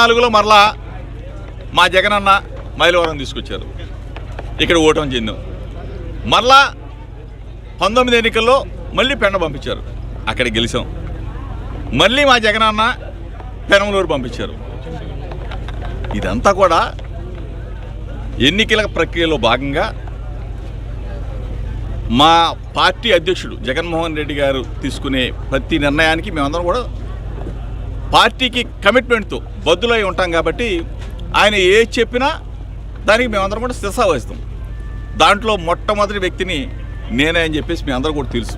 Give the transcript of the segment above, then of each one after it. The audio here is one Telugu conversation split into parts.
4లో మరలా మా జగనన్న మైలవరం తీసుకొచ్చారు, ఇక్కడ ఓటమి చెందాం. మరలా 19 ఎన్నికల్లో మళ్ళీ పెండ పంపించారు, అక్కడ గెలిచాం. మళ్ళీ మా జగనన్న పెనమలూరు పంపించారు. ఇదంతా కూడా ఎన్నికల ప్రక్రియలో భాగంగా మా పార్టీ అధ్యక్షుడు జగన్మోహన్ రెడ్డి గారు తీసుకునే ప్రతి నిర్ణయానికి మేమందరం కూడా పార్టీకి కమిట్మెంట్తో బద్దులై ఉంటాం. కాబట్టి ఆయన ఏది చెప్పినా దానికి మేమందరం కూడా శిరస వహిస్తాం. దాంట్లో మొట్టమొదటి వ్యక్తిని నేనే అని చెప్పేసి మీ అందరూ కూడా తెలుసు.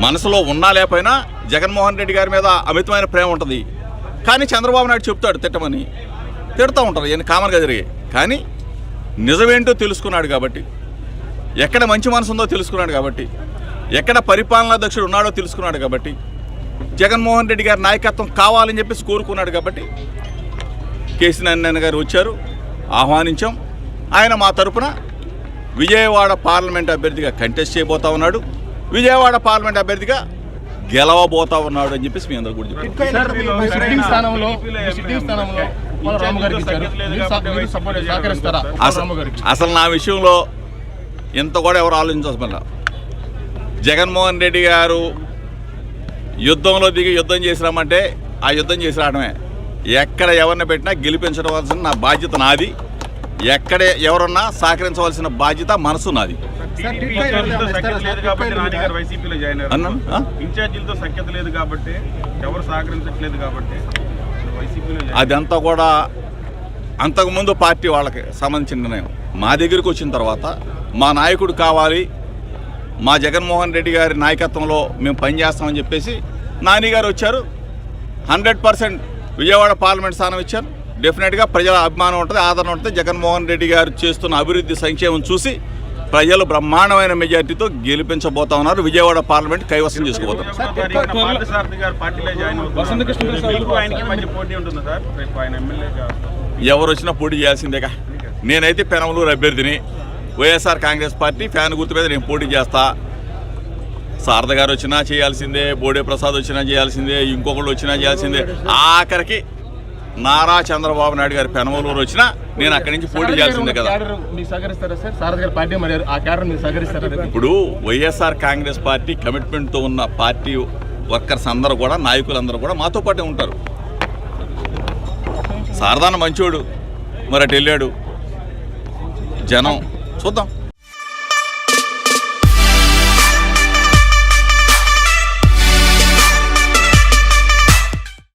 మనసులో ఉన్నా లేకపోయినా జగన్మోహన్ రెడ్డి గారి మీద అమితమైన ప్రేమ ఉంటుంది. కానీ చంద్రబాబు నాయుడు చెప్తాడు తిట్టమని, తిడుతూ ఉంటారు, ఇవన్నీ కామన్గా జరిగాయి. కానీ నిజమేంటో తెలుసుకున్నాడు కాబట్టి, ఎక్కడ మంచి మనసు ఉందో తెలుసుకున్నాడు కాబట్టి, ఎక్కడ పరిపాలనాధ్యక్షుడు ఉన్నాడో తెలుసుకున్నాడు కాబట్టి, జగన్మోహన్ రెడ్డి గారి నాయకత్వం కావాలని చెప్పేసి కోరుకున్నాడు కాబట్టి కేసీఆర్ గారు వచ్చారు, ఆహ్వానించాం. ఆయన మా తరపున విజయవాడ పార్లమెంట్ అభ్యర్థిగా కంటెస్ట్ చేయబోతా ఉన్నాడు, విజయవాడ పార్లమెంట్ అభ్యర్థిగా గెలవబోతా ఉన్నాడు అని చెప్పేసి మీ అందరూ కూడా చెప్పారు. అసలు నా విషయంలో ఇంత కూడా ఎవరు ఆలోచించాల్సిన, జగన్మోహన్ రెడ్డి గారు యుద్ధంలో దిగి యుద్ధం చేసి రమ్మంటే ఆ యుద్ధం చేసి రావడమే. ఎక్కడ ఎవరిని పెట్టినా గెలిపించవలసిన నా బాధ్యత నాది, ఎక్కడ ఎవరన్నా సహకరించవలసిన బాధ్యత మనసు నాది. అదంతా కూడా అంతకుముందు పార్టీ వాళ్ళకి సంబంధించిన నిర్ణయం. మా దగ్గరికి వచ్చిన తర్వాత మా నాయకుడు కావాలి, మా జగన్మోహన్ రెడ్డి గారి నాయకత్వంలో మేము పనిచేస్తామని చెప్పేసి నాని గారు వచ్చారు. 100% విజయవాడ పార్లమెంట్ స్థానం ఇచ్చారు. డెఫినెట్గా ప్రజల అభిమానం ఉంటుంది, ఆదరణ ఉంటుంది. జగన్మోహన్ రెడ్డి గారు చేస్తున్న అభివృద్ధి సంక్షేమం చూసి ప్రజలు బ్రహ్మాండమైన మెజార్టీతో గెలిపించబోతా ఉన్నారు. విజయవాడ పార్లమెంట్ కైవసం చేసుకోబోతున్నారు. ఎవరు వచ్చినా పోటీ చేయాల్సిందేగా. నేనైతే పెనమలూరు అభ్యర్థిని, వైఎస్ఆర్ కాంగ్రెస్ పార్టీ ఫ్యాన్ గుర్తు మీద నేను పోటీ చేస్తా. శారద గారు వచ్చినా చేయాల్సిందే, బోడే ప్రసాద్ వచ్చినా చేయాల్సిందే, ఇంకొకళ్ళు వచ్చినా చేయాల్సిందే. ఆఖరికి నారా చంద్రబాబు నాయుడు గారి పెనమలూరు వచ్చినా నేను అక్కడి నుంచి పోటీ చేయాల్సిందే కదా. ఇప్పుడు వైఎస్ఆర్ కాంగ్రెస్ పార్టీ కమిట్మెంట్తో ఉన్న పార్టీ వర్కర్స్ అందరూ కూడా, నాయకులందరూ కూడా మాతో పాటే ఉంటారు. శారదాన మంచోడు, మరి అటు వెళ్ళాడు. జనం చూద్దాం.